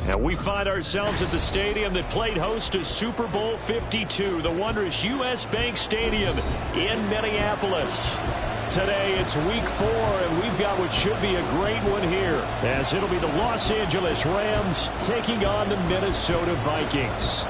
And we find ourselves at the stadium that played host to Super Bowl 52, the wondrous U.S. Bank Stadium in Minneapolis. Today it's week 4, and we've got what should be a great one here, as it'll be the Los Angeles Rams taking on the Minnesota Vikings.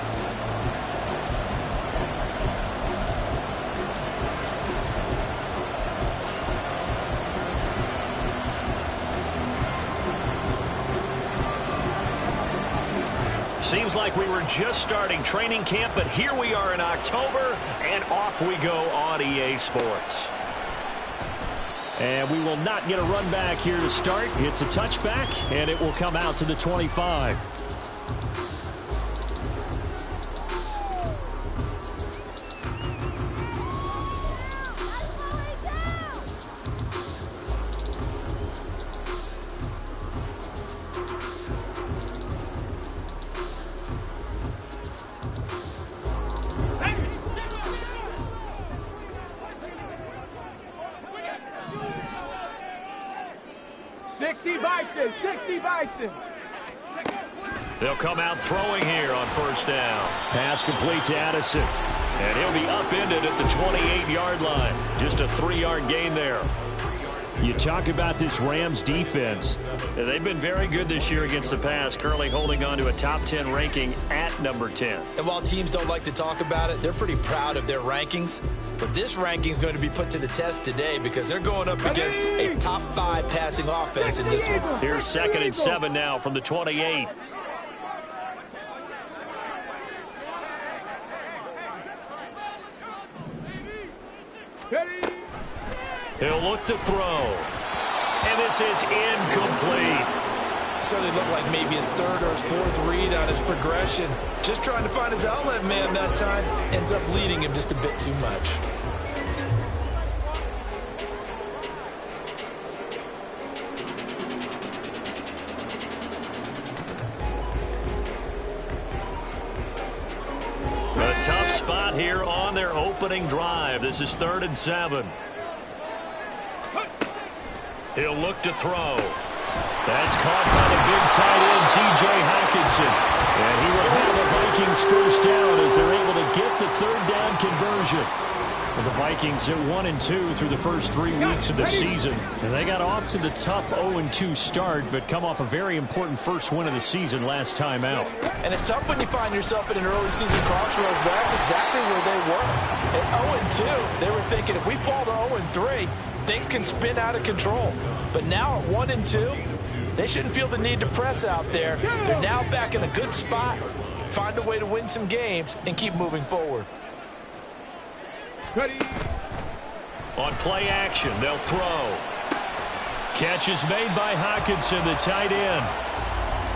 Seems like we were just starting training camp, but here we are in October, and off we go on EA Sports. And we will not get a run back here to start. It's a touchback, and it will come out to the 25. They'll come out throwing here on first down. Pass complete to Addison. And he'll be upended at the 28-yard line. Just a 3-yard gain there. You talk about this Rams defense. They've been very good this year against the pass, currently holding on to a top 10 ranking at number 10. And while teams don't like to talk about it, they're pretty proud of their rankings. But this ranking is going to be put to the test today because they're going up against a top 5 passing offense in this one. Here's 2nd and 7 now from the 28. He'll look to throw. And this is incomplete. Certainly looked like maybe his 3rd or his 4th read on his progression. Just trying to find his outlet man that time. Ends up leading him just a bit too much. A tough spot here on their opening drive. This is 3rd and 7. He'll look to throw. That's caught by the big tight end, T.J. Hockenson. And he will have the Vikings first down as they're able to get the 3rd down conversion. Well, the Vikings at 1-2 through the first 3 weeks of the season. And they got off to the tough 0-2 start, but come off a very important first win of the season last time out. And it's tough when you find yourself in an early season crossroads, but that's exactly where they were. At 0-2, they were thinking if we fall to 0-3, things can spin out of control. But now at 1-2, they shouldn't feel the need to press out there. They're now back in a good spot, find a way to win some games, and keep moving forward. Ready. On play action, they'll throw. Catch is made by Hockenson, the tight end.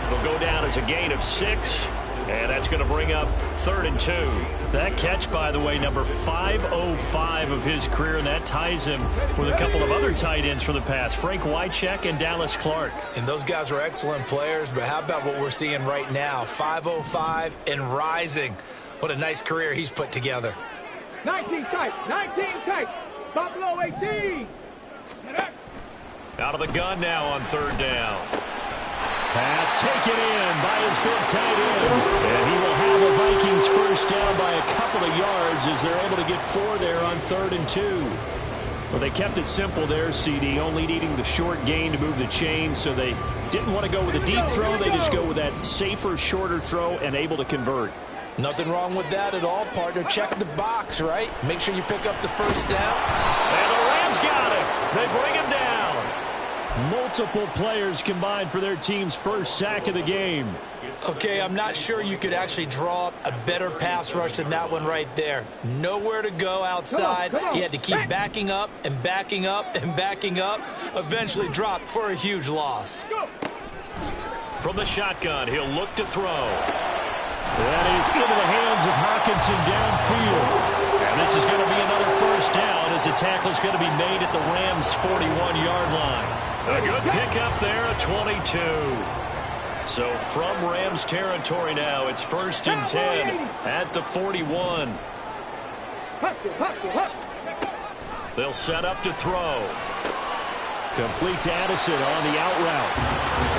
It'll go down as a gain of 6, and that's going to bring up 3rd and 2. That catch, by the way, number 505 of his career, and that ties him with a couple of other tight ends from the past, Frank Wycheck and Dallas Clark. And those guys were excellent players, but how about what we're seeing right now? 505 and rising. What a nice career he's put together. 19 tight, 19 tight. Buffalo 18. Out of the gun now on 3rd down. Pass taken in by his big tight end. And he will have the Vikings first down by a couple of yards as they're able to get 4 there on 3rd and 2. Well, they kept it simple there, CD, only needing the short gain to move the chain, so they didn't want to go with a deep throw. They just go with that safer, shorter throw and able to convert. Nothing wrong with that at all, partner. Check the box, right? Make sure you pick up the first down. And the Rams got him. They bring him down. Multiple players combined for their team's first sack of the game. Okay, I'm not sure you could actually draw up a better pass rush than that one right there. Nowhere to go outside. Come on. He had to keep backing up and backing up and backing up. Eventually dropped for a huge loss. From the shotgun, he'll look to throw. That is into the hands of Hockenson downfield. And this is going to be another first down as the tackle is going to be made at the Rams' 41-yard line. A good pickup there at 22. So from Rams territory now, it's 1st and 10 at the 41. They'll set up to throw. Complete to Addison on the out route.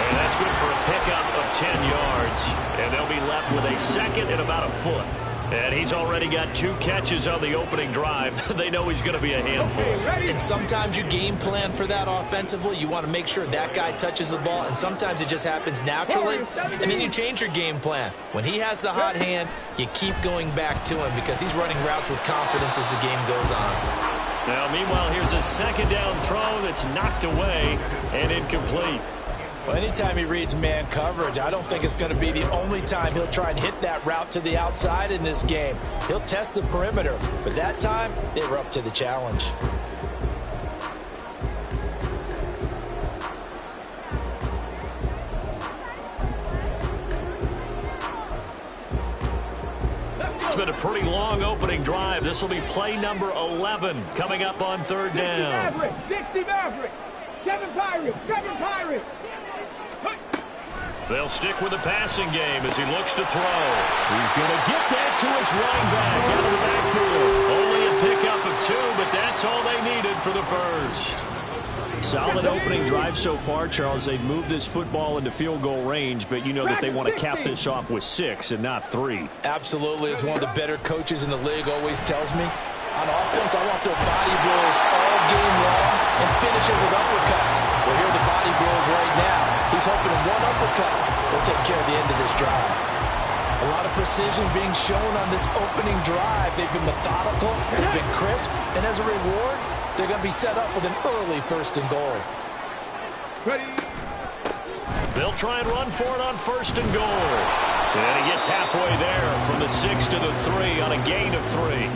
And that's good for a pickup of 10 yards, and they'll be left with a second and about a foot. And he's already got 2 catches on the opening drive. They know he's going to be a handful. And sometimes you game plan for that offensively. You want to make sure that guy touches the ball, and sometimes it just happens naturally. And then you change your game plan. When he has the hot hand, you keep going back to him because he's running routes with confidence as the game goes on. Now, meanwhile, here's a second down throw that's knocked away and incomplete. Well, anytime he reads man coverage, I don't think it's going to be the only time he'll try and hit that route to the outside in this game. He'll test the perimeter, but that time, they were up to the challenge. It's been a pretty long opening drive. This will be play number 11 coming up on third down. 60 Mavericks, 7 Pirates, 7 Pirates. They'll stick with the passing game as he looks to throw. He's going to get that to his running back out of the backfield. Only a pickup of 2, but that's all they needed for the first. Solid opening drive so far, Charles. They've moved this football into field goal range, but you know that they want to cap this off with 6 and not 3. Absolutely. As one of the better coaches in the league always tells me, on offense, I want their body blows all game long and finish it with uppercuts. Well, here are the body blows right now. He's hoping one uppercut will take care of the end of this drive. A lot of precision being shown on this opening drive. They've been methodical, they've been crisp, and as a reward, they're going to be set up with an early 1st and goal. They'll try and run for it on 1st and goal. And he gets halfway there from the 6 to the 3 on a gain of 3.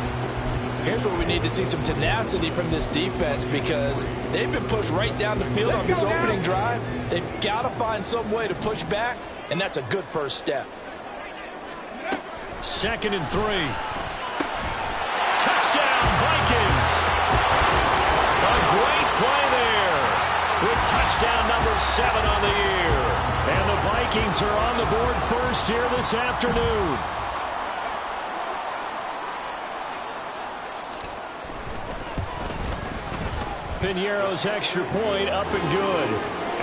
Here's where we need to see some tenacity from this defense because they've been pushed right down the field on this opening drive. They've got to find some way to push back, and that's a good first step. 2nd and 3. Touchdown, Vikings! A great play there with touchdown number 7 on the year. And the Vikings are on the board first here this afternoon. Piñeiro's extra point up and good.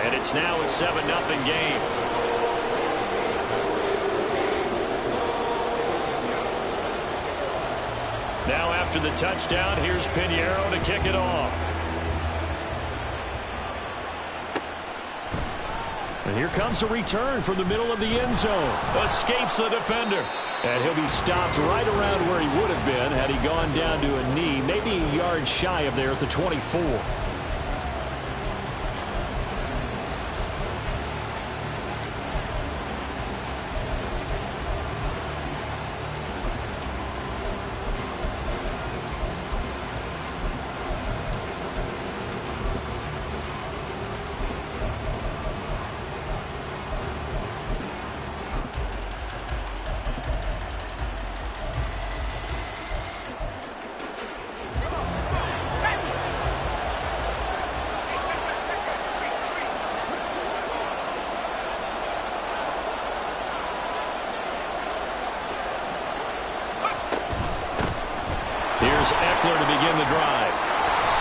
And it's now a 7-0 game. Now after the touchdown, here's Piñeiro to kick it off. And here comes a return from the middle of the end zone. Escapes the defender. And he'll be stopped right around where he would have been had he gone down to a knee, maybe a yard shy of there at the 24. Here's Eckler to begin the drive.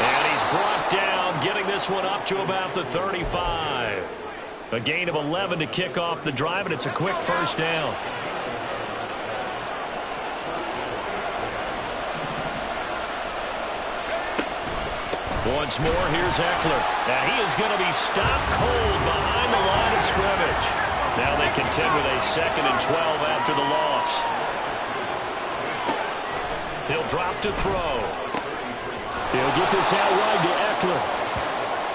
And he's brought down, getting this one up to about the 35. A gain of 11 to kick off the drive, and it's a quick first down. Once more, here's Eckler. And he is going to be stopped cold behind the line of scrimmage. Now they contend with a 2nd and 12 after the loss. He'll drop to throw. He'll get this out wide to Eckler.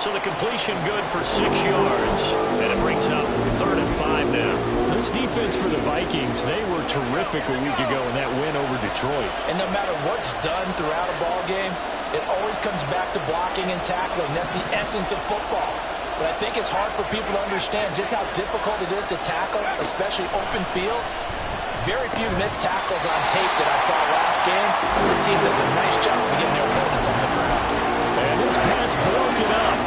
So the completion good for 6 yards. And it brings up 3rd and 5 now. This defense for the Vikings, they were terrific a week ago in that win over Detroit. And no matter what's done throughout a ball game, it always comes back to blocking and tackling. That's the essence of football. But I think it's hard for people to understand just how difficult it is to tackle, especially open field. Very few missed tackles on tape that I saw last game. This team does a nice job of getting their opponents on the ground. And this pass broken up.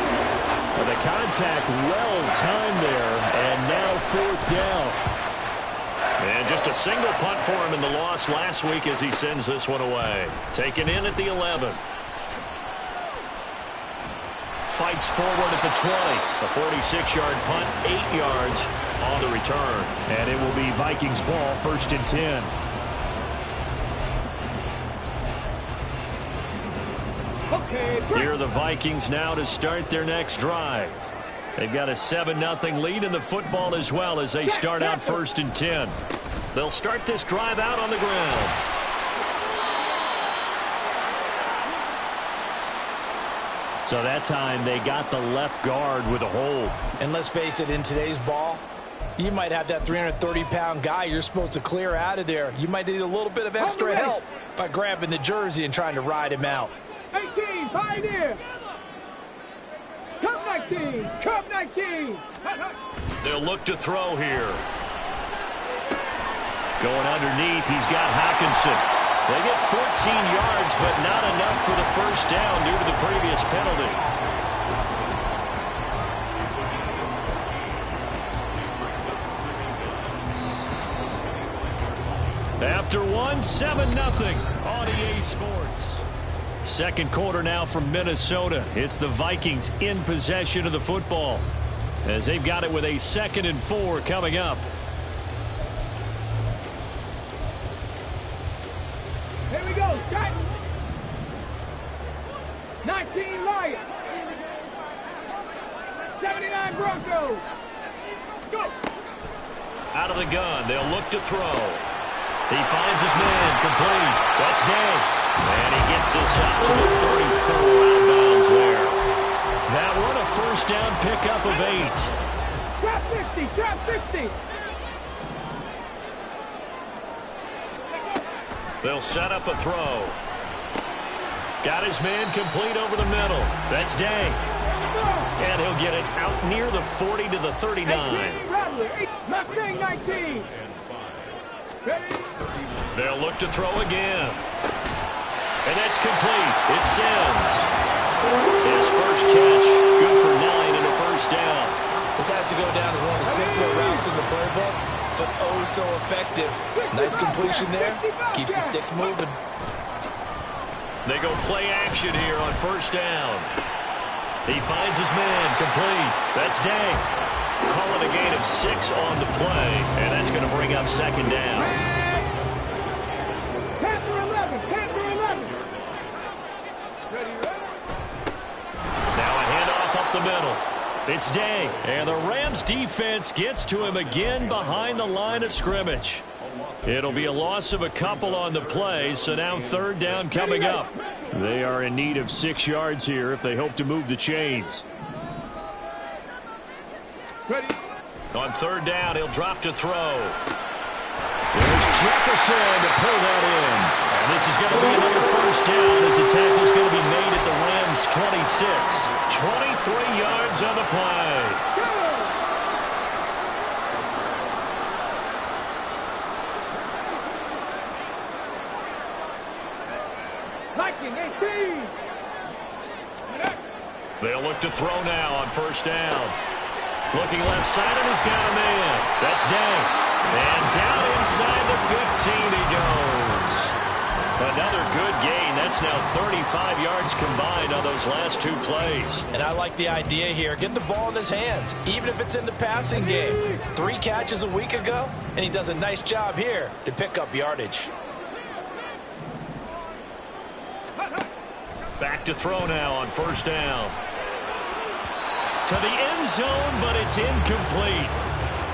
But the contact well timed there, and now 4th down. And just a single punt for him in the loss last week as he sends this one away. Taken in at the 11. Fights forward at the 20. A 46-yard punt, 8 yards. on the return. And it will be Vikings ball, 1st and 10. Here are the Vikings now to start their next drive. They've got a 7-0 lead in the football as well as they start out 1st and 10. They'll start this drive out on the ground. So that time they got the left guard with a hold. And let's face it, in today's ball, you might have that 330-pound guy you're supposed to clear out of there. You might need a little bit of extra help by grabbing the jersey and trying to ride him out. 18, Pioneer. Cup 19, Cup 19. They'll look to throw here. Going underneath, he's got Hockenson. They get 14 yards, but not enough for the first down due to the previous penalty. After 7-0 on EA Sports. Second quarter now from Minnesota. It's the Vikings in possession of the football as they've got it with a 2nd and 4 coming up. Here we go, Scott. 19 Lions. 79 Broncos. Go. Out of the gun, they'll look to throw. He finds his man, complete. That's Day. And he gets this up to the 34 outbounds there. That one a first down pickup of 8. Trap 50, trap 50. They'll set up a throw. Got his man complete over the middle. That's Day. And he'll get it out near the 40 to the 39. Mustang 19. They'll look to throw again. And that's complete. It sends. His first catch, good for 9 and a first down. This has to go down as one of the simpler routes in the playbook, but oh so effective. Nice completion there. Keeps the sticks moving. They go play action here on first down. He finds his man, complete. That's Day. Calling a gain of 6 on the play, and that's going to bring up 2nd down. Panther 11, Panther 11. Now a handoff up the middle. It's Day, and the Rams defense gets to him again behind the line of scrimmage. It'll be a loss of a couple on the play, so now 3rd down coming up. They are in need of 6 yards here if they hope to move the chains. Ready. On 3rd down, he'll drop to throw. There's Jefferson to pull that in. And this is going to be another first down as the tackle is going to be made at the Rams' 26. 23 yards on the play. Viking 18. They'll look to throw now on first down. Looking left side, and he's got a man. That's Day. And down inside the 15 he goes. Another good gain. That's now 35 yards combined on those last 2 plays. And I like the idea here. Get the ball in his hands, even if it's in the passing game. 3 catches a week ago, and he does a nice job here to pick up yardage. Back to throw now on first down. To the end zone, but it's incomplete.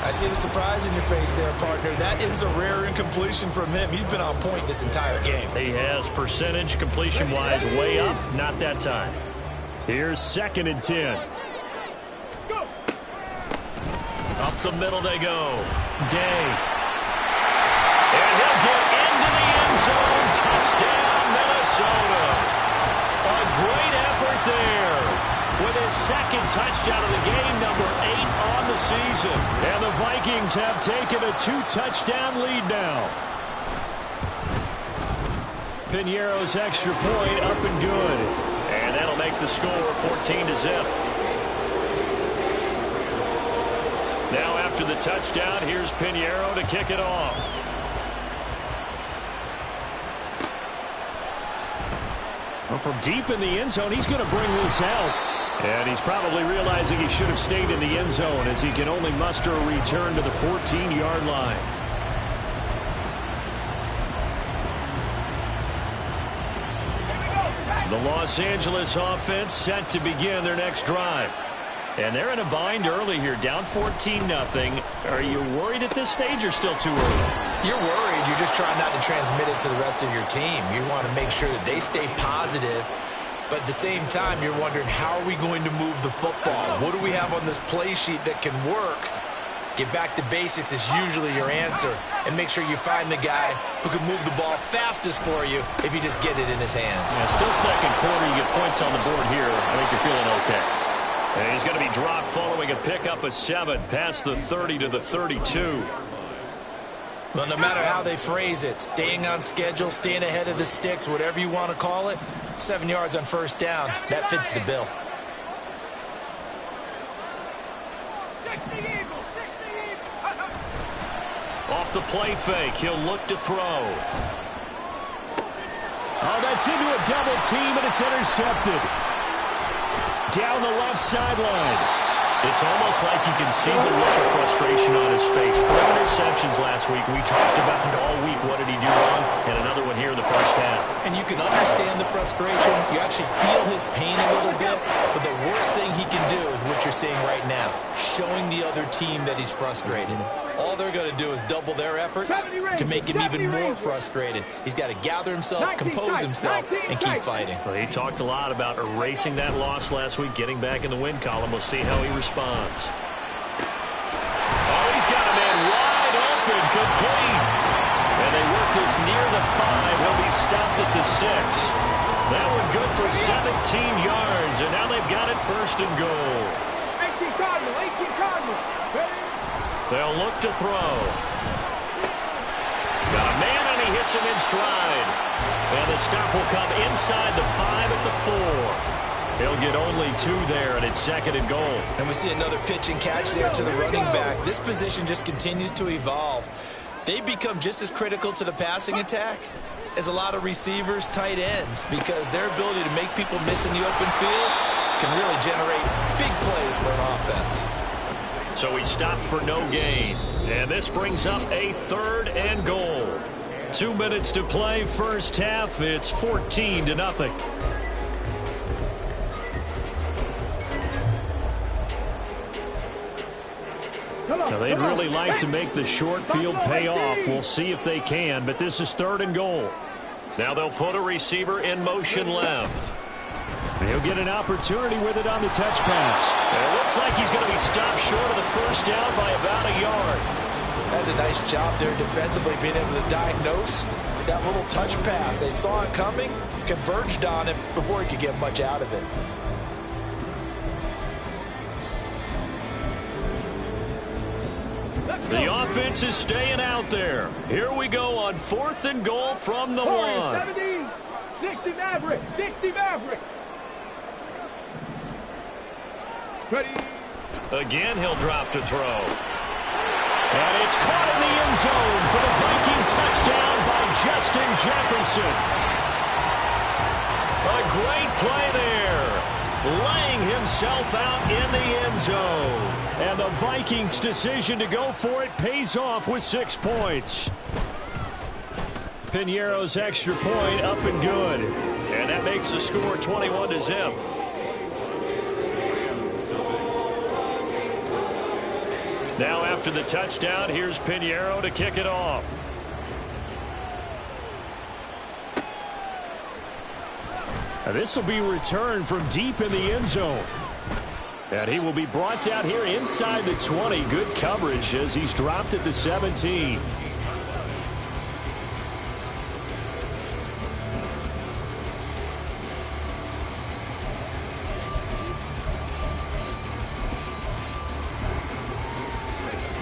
I see the surprise in your face there, partner. That is a rare incompletion from him. He's been on point this entire game. He has percentage completion-wise way up. Not that time. Here's 2nd and 10. Up the middle they go. Day. And he'll get into the end zone. Touchdown, Minnesota. A great effort there. With his 2nd touchdown of the game, number 8 on the season. And the Vikings have taken a 2-touchdown lead now. Piñeiro's extra point up and good. And that'll make the score 14-0. Now after the touchdown, here's Piñeiro to kick it off. Well, from deep in the end zone, he's going to bring this out. And he's probably realizing he should have stayed in the end zone as he can only muster a return to the 14-yard line. The Los Angeles offense set to begin their next drive. And they're in a bind early here, down 14-0. Are you worried at this stage or still too early? You're worried. You're just trying not to transmit it to the rest of your team. You want to make sure that they stay positive. But at the same time, you're wondering, how are we going to move the football? What do we have on this play sheet that can work? Get back to basics is usually your answer. And make sure you find the guy who can move the ball fastest for you if you just get it in his hands. Yeah, still second quarter. You get points on the board here. I think you're feeling okay. And he's going to be dropped following a pickup of 7 past the 30 to the 32. Well, no matter how they phrase it, staying on schedule, staying ahead of the sticks, whatever you want to call it, 7 yards on first down, that fits the bill. 60 Eagles, 60 Eagles. Off the play fake, he'll look to throw. Oh, that's into a double team, and it's intercepted. Down the left sideline. It's almost like you can see the look of frustration on his face. 4 interceptions last week. We talked about it all week. What did he do wrong? And another one here in the first half. And you can understand the frustration. You actually feel his pain a little bit. But the worst thing he can do is what you're seeing right now, showing the other team that he's frustrated. All they're going to do is double their efforts to make him even more frustrated. He's got to gather himself, compose himself, and keep fighting. Well, he talked a lot about erasing that loss last week, getting back in the win column. We'll see how he responds. Oh, he's got a man wide open, complete. And they work this near the 5. He'll be stopped at the 6. That one good for 17 yards, and now they've got it first and goal. 18 Cardinal, 18 Cardinal. They'll look to throw. Got a man, and he hits him in stride. And the stop will come inside the 5 at the 4. He'll get only 2 there, and it's second and goal. And we see another pitch and catch there to the running back. This position just continues to evolve. They become just as critical to the passing attack as a lot of receivers, tight ends, because their ability to make people miss in the open field can really generate big plays for an offense. So he stopped for no gain. And this brings up a 3rd and goal. 2 minutes to play first half. It's 14-0. Now, they'd really like to make the short field pay off. We'll see if they can, but this is 3rd and goal. Now they'll put a receiver in motion left. He'll get an opportunity with it on the touch pass. And it looks like he's going to be stopped short of the first down by about a yard. That's a nice job there defensively, being able to diagnose that little touch pass. They saw it coming, converged on it before he could get much out of it. The offense is staying out there. Here we go on 4th and goal from the 1. 70, 60 Maverick, 60 Maverick. Ready. Again, he'll drop to throw. And it's caught in the end zone for the Viking touchdown by Justin Jefferson. A great play there, laying himself out in the end zone. And the Vikings' decision to go for it pays off with 6 points. Piñeiro's extra point up and good. And that makes the score 21-0. Now after the touchdown, here's Piñeiro to kick it off. This will be returned from deep in the end zone. And he will be brought down here inside the 20. Good coverage as he's dropped at the 17.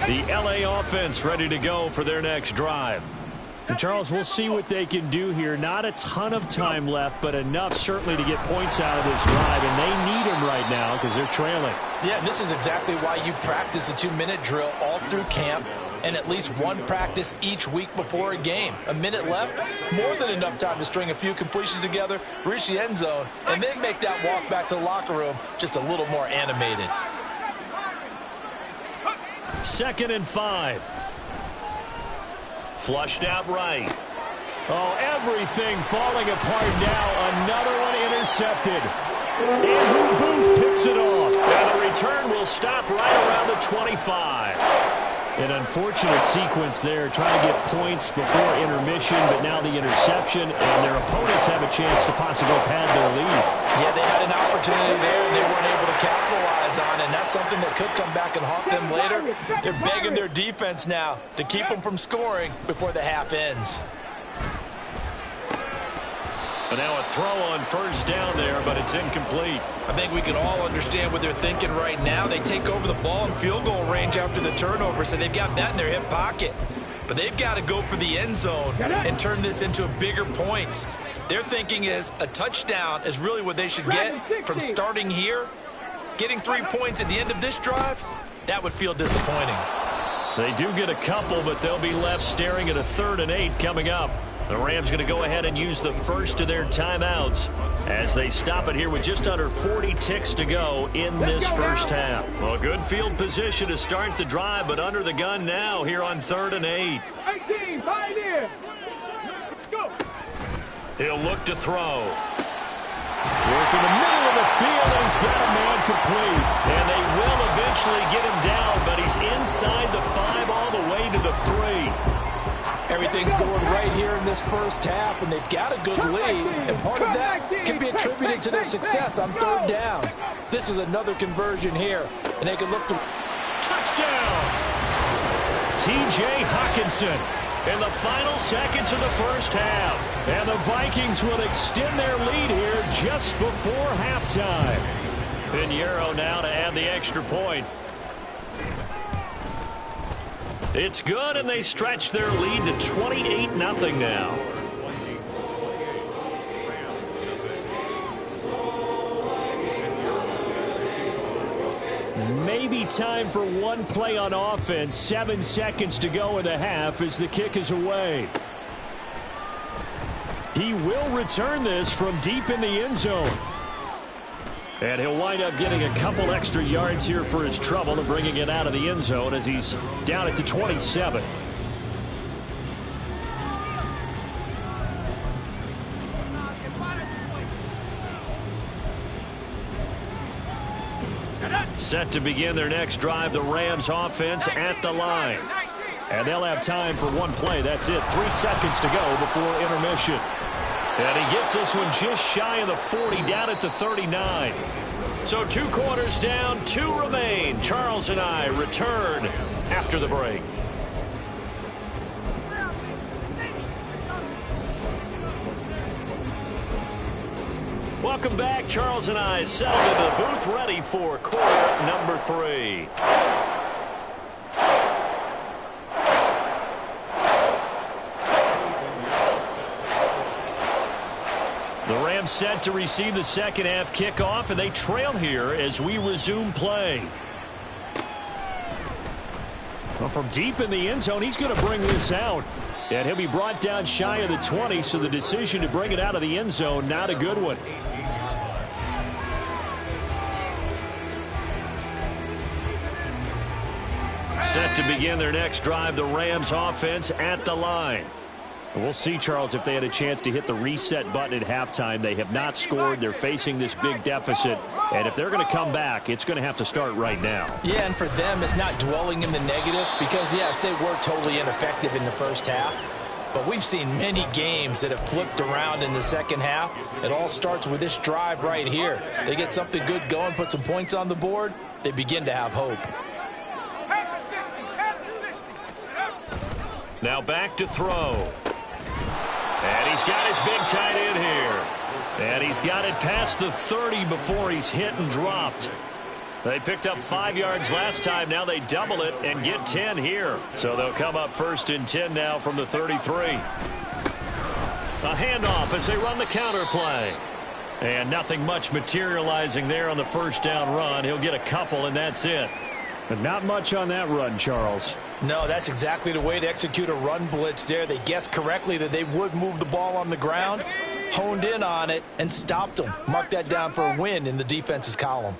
The LA offense ready to go for their next drive. And Charles, we'll see what they can do here. Not a ton of time left, but enough certainly to get points out of this drive. And they need them right now because they're trailing. Yeah, and this is exactly why you practice a 2-minute drill all through camp. and at least one practice each week before a game. A minute left, more than enough time to string a few completions together, reach the end zone, and then make that walk back to the locker room just a little more animated. 2nd and 5. Flushed out right. Oh, everything falling apart now. Another one intercepted. Andrew Booth picks it off. And the return will stop right around the 25. An unfortunate sequence there, trying to get points before intermission, but now the interception, and their opponents have a chance to possibly pad their lead. Yeah, they had an opportunity there, and they weren't able to capitalize on it, and that's something that could come back and haunt them later. They're begging their defense now to keep them from scoring before the half ends. And now a throw on 1st down there, but it's incomplete. I think we can all understand what they're thinking right now. They take over the ball in field goal range after the turnover, so they've got that in their hip pocket. But they've got to go for the end zone and turn this into bigger points. Their thinking is a touchdown is really what they should get from starting here. Getting 3 points at the end of this drive, that would feel disappointing. They do get a couple, but they'll be left staring at a 3rd and 8 coming up. The Rams going to go ahead and use the first of their timeouts as they stop it here with just under 40 ticks to go in this first half. Well, good field position to start the drive, but under the gun now here on 3rd and 8. 18, find in. Let's go. He'll look to throw. Work in the middle of the field, and he's got a man complete. And they will eventually get him down, but he's inside the 5 all the way to the 3. Everything's going right here in this first half, and they've got a good lead, and part of that can be attributed to their success on 3rd downs. This is another conversion here, and they can look to... Touchdown! T.J. Hockenson in the final seconds of the first half. And the Vikings will extend their lead here just before halftime. Pinheiro now to add the extra point. It's good, and they stretch their lead to 28-0 now. Maybe time for one play on offense. 7 seconds to go in the half as the kick is away. He will return this from deep in the end zone. And he'll wind up getting a couple extra yards here for his trouble and bringing it out of the end zone as he's down at the 27. Set to begin their next drive, the Rams offense at the line. And they'll have time for one play. That's it. 3 seconds to go before intermission. And he gets this one just shy of the 40, down at the 39. So 2 quarters down, 2 remain. Charles and I return after the break. Welcome back. Charles and I settled into the booth, ready for quarter number 3. The Rams set to receive the second half kickoff, and they trail here as we resume play. Well, from deep in the end zone, he's going to bring this out. And he'll be brought down shy of the 20, so the decision to bring it out of the end zone, not a good one. Set to begin their next drive, the Rams offense at the line. We'll see, Charles, if they had a chance to hit the reset button at halftime. They have not scored. They're facing this big deficit. And if they're going to come back, it's going to have to start right now. Yeah, and for them, it's not dwelling in the negative because, yes, they were totally ineffective in the first half. But we've seen many games that have flipped around in the second half. It all starts with this drive right here. They get something good going, put some points on the board, they begin to have hope. Now back to throw. And he's got his big tight end here. And he's got it past the 30 before he's hit and dropped. They picked up 5 yards last time. Now they double it and get 10 here. So they'll come up 1st and 10 now from the 33. A handoff as they run the counter play. And nothing much materializing there on the first down run. He'll get a couple, and that's it. But not much on that run, Charles. No, that's exactly the way to execute a run blitz there. They guessed correctly that they would move the ball on the ground, honed in on it, and stopped them. Mark that down for a win in the defense's column.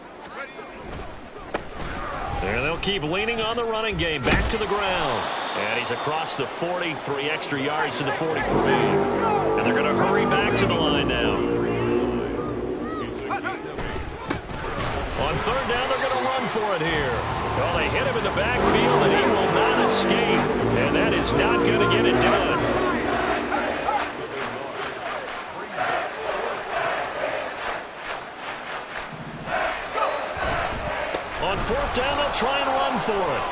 There they'll keep leaning on the running game. Back to the ground. And he's across the 40, 3 extra yards to the 43. And they're going to hurry back to the line now. On third down, they're going to run for it here. Well, they hit him in the backfield, and he will not escape. And that is not going to get it done. On fourth down, they'll try and run for it.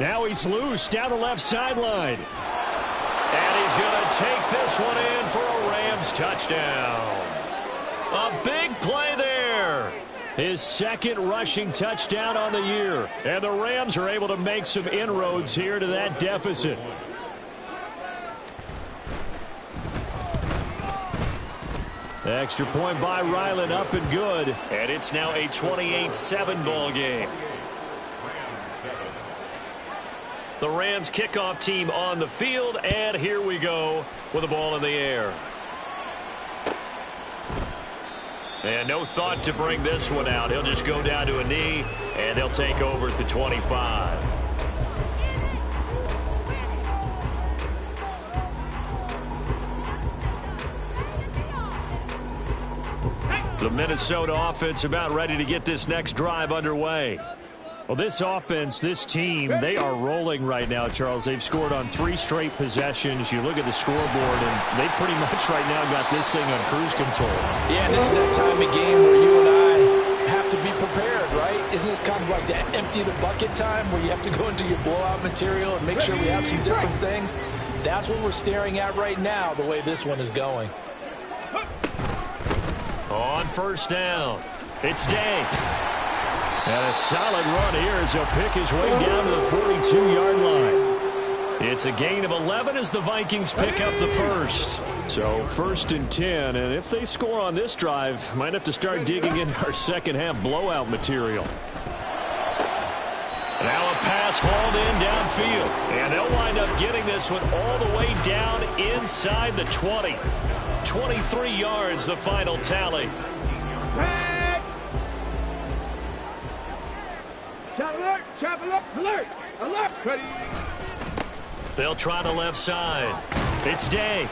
Now he's loose down the left sideline. And he's going to take this one in for a Rams touchdown. A big play there. His second rushing touchdown on the year. And the Rams are able to make some inroads here to that deficit. Extra point by Ryland, up and good. And it's now a 28-7 ball game. The Rams kickoff team on the field, and here we go with the ball in the air. And no thought to bring this one out. He'll just go down to a knee, and they'll take over at the 25. The Minnesota offense about ready to get this next drive underway. Well, this offense, this team, they are rolling right now, Charles. They've scored on 3 straight possessions. You look at the scoreboard, and they pretty much right now got this thing on cruise control. Yeah, and this is that time of game where you and I have to be prepared, right? Isn't this kind of like that empty the bucket time where you have to go into your blowout material and make sure we have some different things? That's what we're staring at right now, the way this one is going. On first down, it's Day. And a solid run here as he'll pick his way down to the 42-yard line. It's a gain of 11 as the Vikings pick up the first. So first and 10, and if they score on this drive, might have to start digging into our second half blowout material. Now a pass hauled in downfield, and they'll wind up getting this one all the way down inside the 20. 23 yards, the final tally. Chop alert, alert, alert, Cuddy. They'll try the left side. It's Day.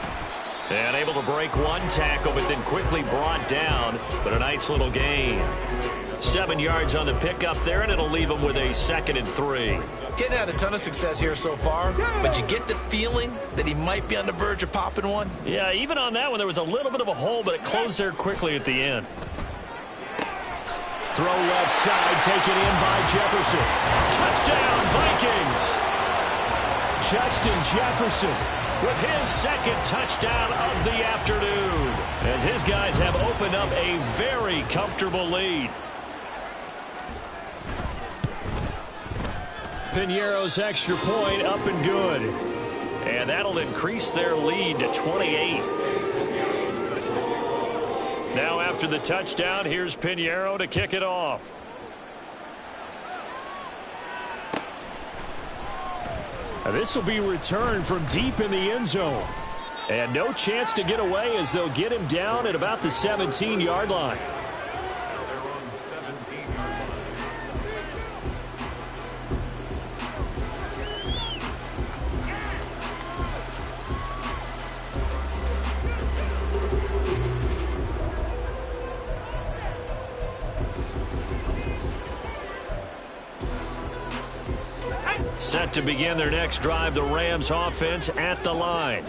And able to break one tackle, but then quickly brought down. But a nice little gain. 7 yards on the pickup there, and it'll leave him with a 2nd and 3. Getting had a ton of success here so far, but you get the feeling that he might be on the verge of popping one. Yeah, even on that one, there was a little bit of a hole, but it closed there quickly at the end. Throw left side, taken in by Jefferson. Touchdown, Vikings! Justin Jefferson with his 2nd touchdown of the afternoon, as his guys have opened up a very comfortable lead. Piñeiro's extra point up and good. And that'll increase their lead to 28. Now after the touchdown, here's Piñeiro to kick it off. Now this will be returned from deep in the end zone. And no chance to get away as they'll get him down at about the 17-yard line. Set to begin their next drive, the Rams offense at the line.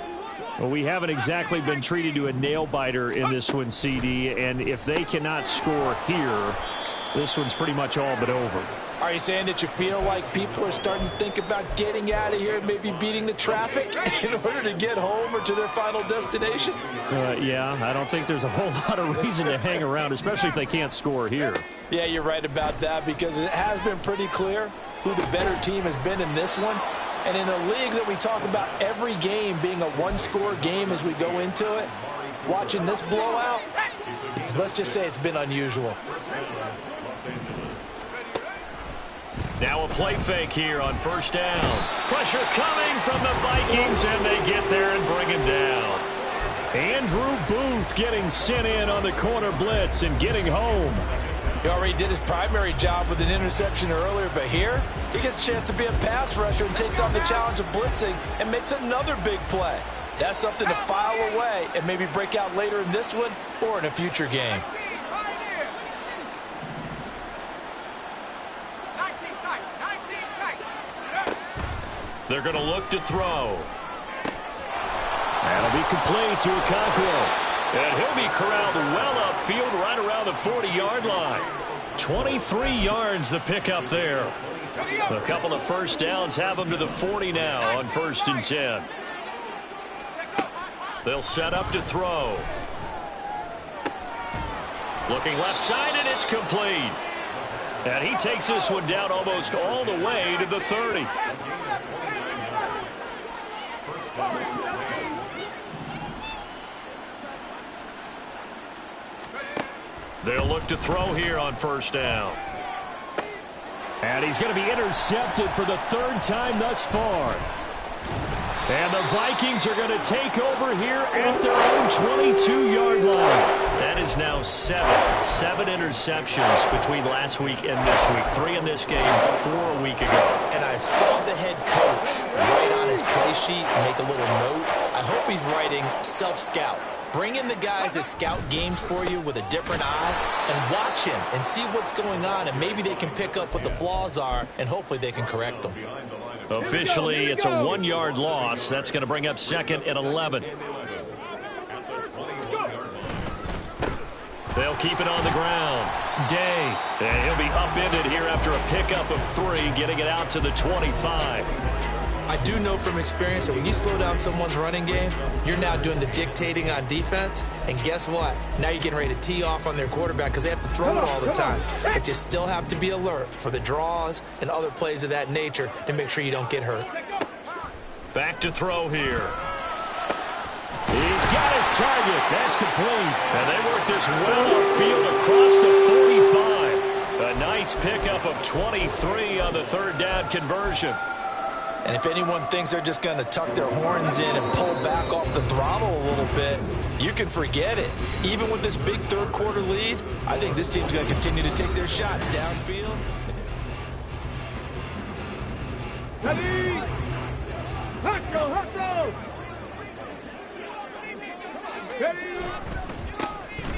Well, we haven't exactly been treated to a nail-biter in this one, CD, and if they cannot score here, this one's pretty much all but over. Are you saying that you feel like people are starting to think about getting out of here and maybe beating the traffic in order to get home or to their final destination? Yeah, I don't think there's a whole lot of reason to hang around, especially if they can't score here. Yeah, you're right about that, because it has been pretty clear who the better team has been in this one. And in a league that we talk about every game being a one-score game as we go into it, watching this blowout, let's just say it's been unusual. Now a play fake here on first down. Pressure coming from the Vikings, and they get there and bring him down. Andrew Booth getting sent in on the corner blitz and getting home. He already did his primary job with an interception earlier, but here he gets a chance to be a pass rusher and takes on the challenge of blitzing and makes another big play. That's something to file away and maybe break out later in this one or in a future game. They're going to look to throw. That'll be complete to Okonkwo. And he'll be corralled well upfield right around the 40-yard line. 23 yards the pickup there. A couple of first downs have them to the 40 now on 1st and 10. They'll set up to throw. Looking left side, and it's complete. And he takes this one down almost all the way to the 30. They'll look to throw here on first down. And he's going to be intercepted for the 3rd time thus far. And the Vikings are going to take over here at their own 22-yard line. That is now 7 interceptions between last week and this week. 3 in this game, 4 a week ago. And I saw the head coach write on his play sheet and make a little note. I hope he's writing self-scout. Bring in the guys that scout games for you with a different eye and watch him and see what's going on, and maybe they can pick up what the flaws are, and hopefully they can correct them. Officially, it's a 1-yard loss. That's going to bring up 2nd and 11. They'll keep it on the ground. Day. And he'll be upended here after a pickup of 3, getting it out to the 25. I do know from experience that when you slow down someone's running game, you're now doing the dictating on defense. And guess what? Now you're getting ready to tee off on their quarterback because they have to throw it all the time. But you still have to be alert for the draws and other plays of that nature to make sure you don't get hurt. Back to throw here. He's got his target. That's complete. And they work this well upfield across the 45. A nice pickup of 23 on the 3rd down conversion. And if anyone thinks they're just going to tuck their horns in and pull back off the throttle a little bit, you can forget it. Even with this big 3rd quarter lead, I think this team's going to continue to take their shots downfield. Ready? Hustle!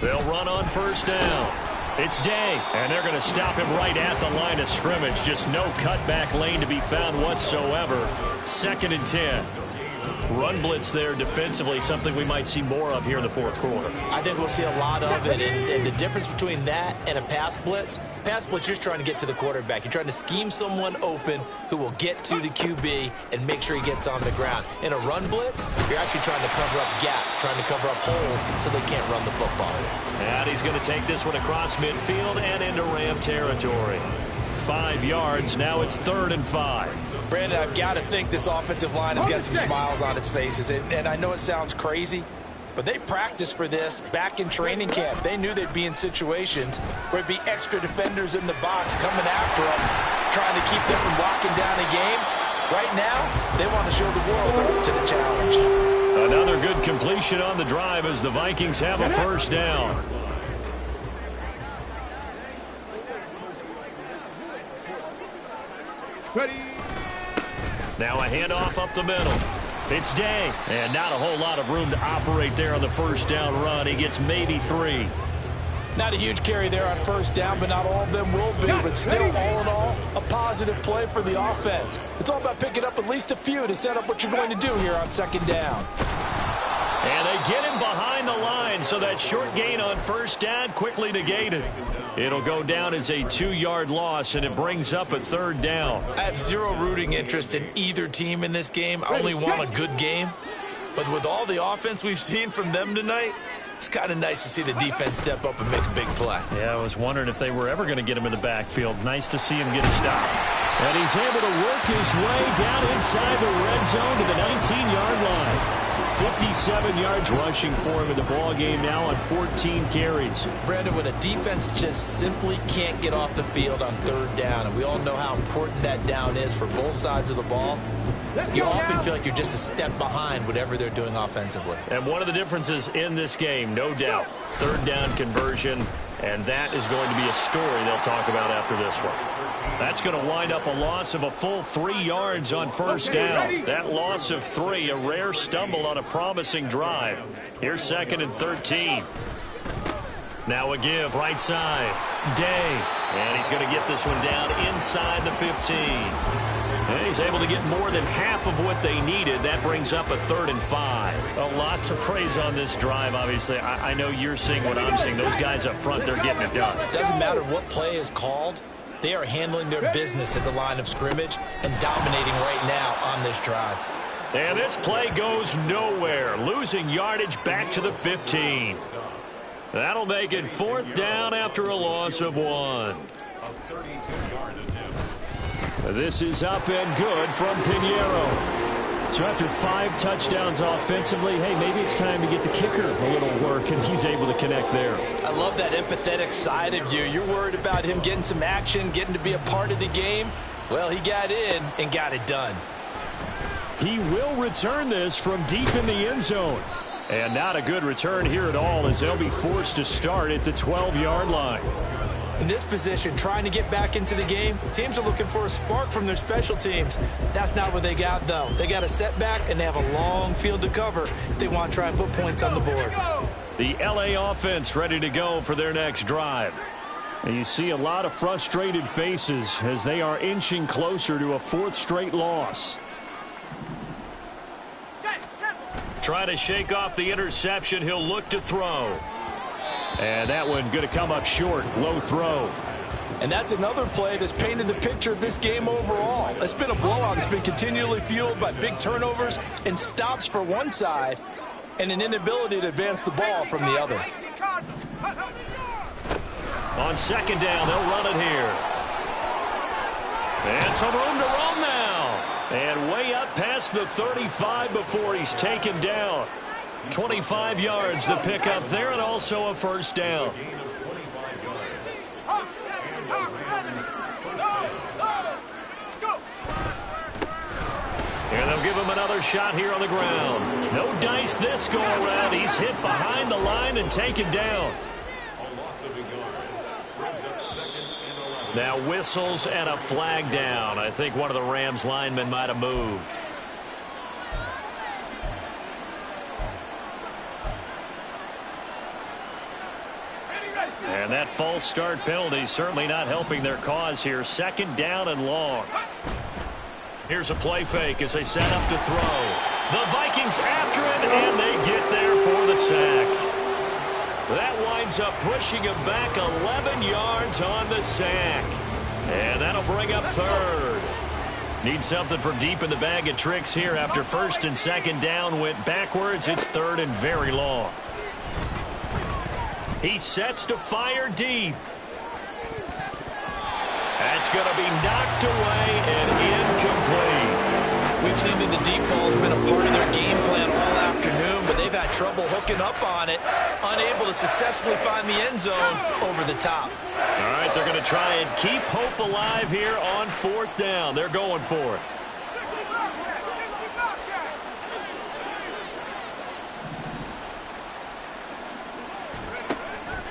They'll run on first down. It's Day, and they're going to stop him right at the line of scrimmage. Just no cutback lane to be found whatsoever. 2nd and 10. Run blitz there defensively, something we might see more of here in the 4th quarter. I think we'll see a lot of it, and the difference between that and a pass blitz, you're just trying to get to the quarterback. You're trying to scheme someone open who will get to the QB and make sure he gets on the ground. In a run blitz, you're actually trying to cover up gaps, trying to cover up holes so they can't run the football. And he's going to take this one across midfield and into Ram territory. 5 yards, now it's 3rd and 5. Brandon, I've got to think this offensive line has got some smiles on its faces. And I know it sounds crazy, but they practiced for this back in training camp. They knew they'd be in situations where it'd be extra defenders in the box coming after them, trying to keep them from locking down a game. Right now, they want to show the world they're up to the challenge. Another good completion on the drive as the Vikings have a 1st down. Ready? Now a handoff up the middle. It's Day, and not a whole lot of room to operate there on the 1st down run. He gets maybe 3. Not a huge carry there on 1st down, but not all of them will be. But still, all in all, a positive play for the offense. It's all about picking up at least a few to set up what you're going to do here on 2nd down. And they get him behind the line, so that short gain on 1st down quickly negated. It'll go down as a 2-yard loss, and it brings up a 3rd down. I have zero rooting interest in either team in this game. I only want a good game. But with all the offense we've seen from them tonight, it's kind of nice to see the defense step up and make a big play. Yeah, I was wondering if they were ever going to get him in the backfield. Nice to see him get a stop. And he's able to work his way down inside the red zone to the 19-yard line. 57 yards rushing for him in the ball game now on 14 carries. Brandon, when a defense just simply can't get off the field on third down, and we all know how important that down is for both sides of the ball, you often feel like you're just a step behind whatever they're doing offensively. And one of the differences in this game, no doubt, third down conversion, and that is going to be a story they'll talk about after this one. That's going to wind up a loss of a full 3 yards on first down. That loss of 3, a rare stumble on a promising drive. Here's 2nd and 13. Now a give, right side. Day. And he's going to get this one down inside the 15. And he's able to get more than half of what they needed. That brings up a 3rd and 5. A lot to praise on this drive, obviously. I know you're seeing what I'm seeing. Those guys up front, they're getting it done. Doesn't matter what play is called. They are handling their business at the line of scrimmage and dominating right now on this drive. And this play goes nowhere. Losing yardage back to the 15. That'll make it 4th down after a loss of 1. This is up and good from Pinheiro. So after 5 touchdowns offensively, hey, maybe it's time to get the kicker a little work, and he's able to connect there. I love that empathetic side of you. You're worried about him getting some action, getting to be a part of the game. Well, he got in and got it done. He will return this from deep in the end zone. And not a good return here at all, as they'll be forced to start at the 12-yard line. In this position, trying to get back into the game, teams are looking for a spark from their special teams. That's not what they got, though. They got a setback, and they have a long field to cover if they want to try and put points on the board. The LA offense ready to go for their next drive. And you see a lot of frustrated faces as they are inching closer to a 4th straight loss. Try to shake off the interception. He'll look to throw. And that one going to come up short. Low throw. And that's another play that's painted the picture of this game overall. It's been a blowout. It's been continually fueled by big turnovers and stops for one side and an inability to advance the ball from the other. On 2nd down, they'll run it here. And some room to roam now. And way up past the 35 before he's taken down. 25 yards the pick up there, and also a 1st down. And they'll give him another shot here on the ground. No dice this go around. He's hit behind the line and taken down. Now whistles and a flag down. I think one of the Rams linemen might have moved. And that false start penalty certainly not helping their cause here. 2nd down and long. Here's a play fake as they set up to throw. The Vikings after him, and they get there for the sack. That winds up pushing him back 11 yards on the sack. And that'll bring up 3rd. Need something from deep in the bag of tricks here after 1st and 2nd down went backwards. It's 3rd and very long. He sets to fire deep. That's going to be knocked away and incomplete. We've seen that the deep ball has been a part of their game plan all afternoon, but they've had trouble hooking up on it, unable to successfully find the end zone over the top. All right, they're going to try and keep hope alive here on 4th down. They're going for it.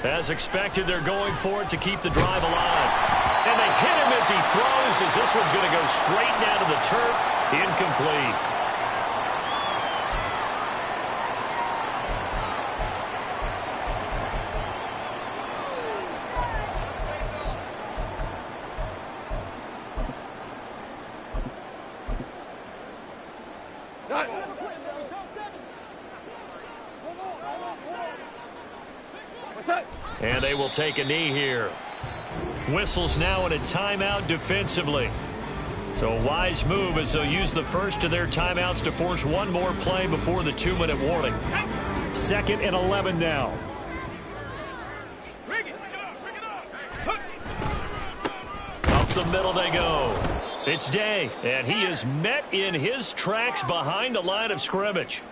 As expected, they're going for it to keep the drive alive. And they hit him as he throws, as this one's going to go straight down to the turf. Incomplete. And they will take a knee here. Whistles now in a timeout defensively. So a wise move as they'll use the first of their timeouts to force one more play before the 2-minute warning. 2nd and 11 now. Up the middle they go. It's Day, and he is met in his tracks behind the line of scrimmage.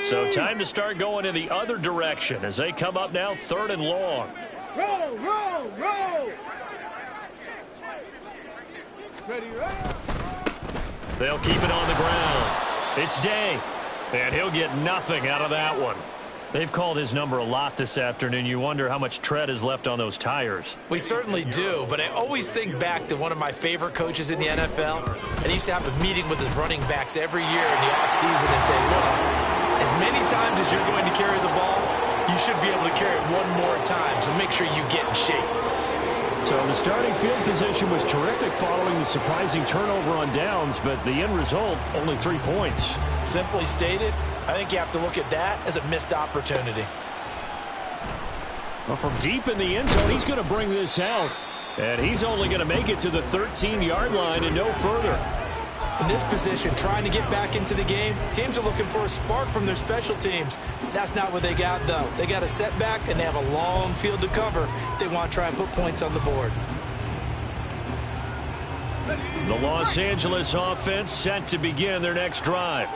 So time to start going in the other direction as they come up now 3rd and long. Roll, roll, roll. Ready, roll. They'll keep it on the ground. It's Day, and he'll get nothing out of that one. They've called his number a lot this afternoon. You wonder how much tread is left on those tires. We certainly do, but I always think back to one of my favorite coaches in the NFL. And he used to have a meeting with his running backs every year in the offseason and say, look, as many times as you're going to carry the ball, you should be able to carry it one more time, so make sure you get in shape. So the starting field position was terrific following the surprising turnover on downs, but the end result, only 3 points. Simply stated, I think you have to look at that as a missed opportunity. Well, from deep in the end zone, he's going to bring this out. And he's only going to make it to the 13-yard line and no further. In this position, trying to get back into the game, teams are looking for a spark from their special teams. That's not what they got, though. They got a setback, and they have a long field to cover if they want to try and put points on the board. The Los Angeles offense set to begin their next drive.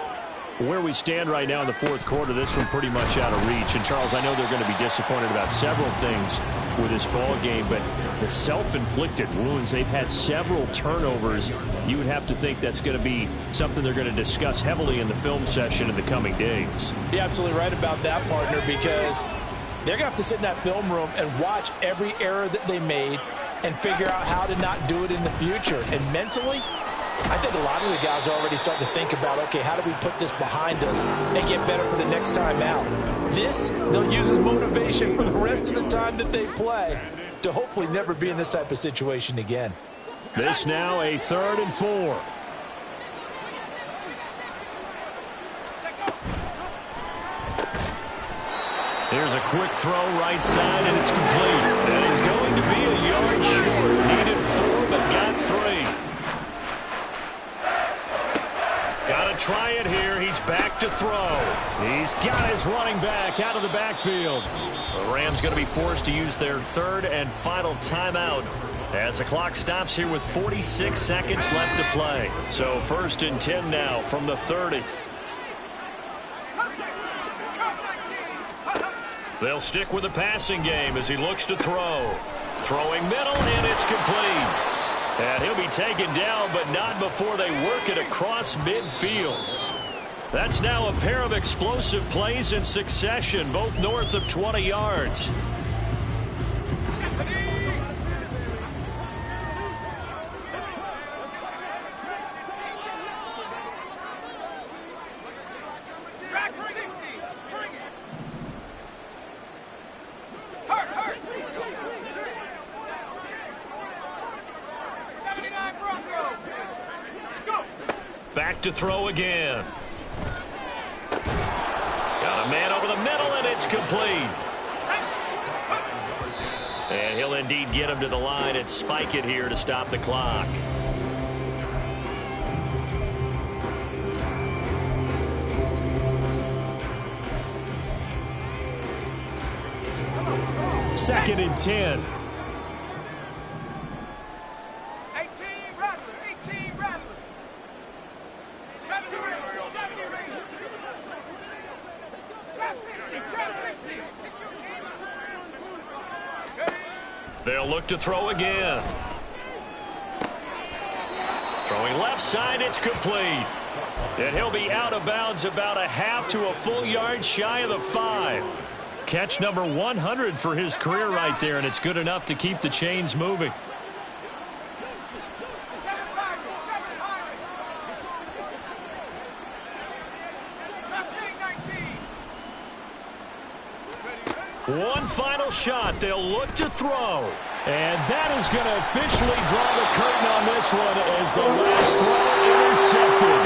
Where we stand right now in the 4th quarter, this one pretty much out of reach. And, Charles, I know they're going to be disappointed about several things with this ball game, but the self-inflicted wounds, they've had several turnovers. You would have to think that's going to be something they're going to discuss heavily in the film session in the coming days. You're absolutely right about that, partner, because they're going to have to sit in that film room and watch every error that they made and figure out how to not do it in the future. And mentally, I think a lot of the guys are already starting to think about, okay, how do we put this behind us and get better for the next time out? This, they'll use as motivation for the rest of the time that they play to hopefully never be in this type of situation again. This now a 3rd and 4. Here's a quick throw right side, and it's complete. And it's going to be a yard short. Needed 4, but got 3. Got to try it here. He's back to throw. He's got his running back out of the backfield. The Rams going to be forced to use their 3rd and final timeout as the clock stops here with 46 seconds left to play. So 1st and 10 now from the 30. They'll stick with the passing game as he looks to throw. Throwing middle, and it's complete. And he'll be taken down, but not before they work it across midfield. That's now a pair of explosive plays in succession, both north of 20 yards. Back to throw again. Got a man over the middle, and it's complete. And he'll indeed get him to the line and spike it here to stop the clock. Second and 10. 18 Rattler, 18 Rattler. 70 Rattler, 70 Rattler. Trap 60, trap 60. They'll look to throw again. Throwing left side, it's complete. And he'll be out of bounds about a half to a full yard shy of the 5. Catch number 100 for his career right there, and it's good enough to keep the chains moving. One final shot. They'll look to throw. And that is going to officially draw the curtain on this one as the last throw intercepted.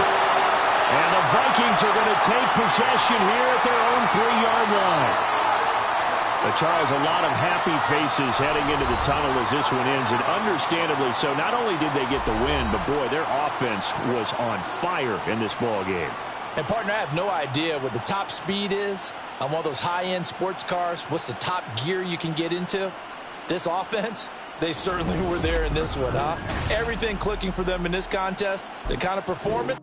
And the Vikings are going to take possession here at their own 3-yard line. But Charles, a lot of happy faces heading into the tunnel as this one ends, and understandably so. Not only did they get the win, but boy, their offense was on fire in this ball game. And, partner, I have no idea what the top speed is on one of those high-end sports cars. What's the top gear you can get into? This offense, they certainly were there in this one, huh? Everything clicking for them in this contest. The kind of performance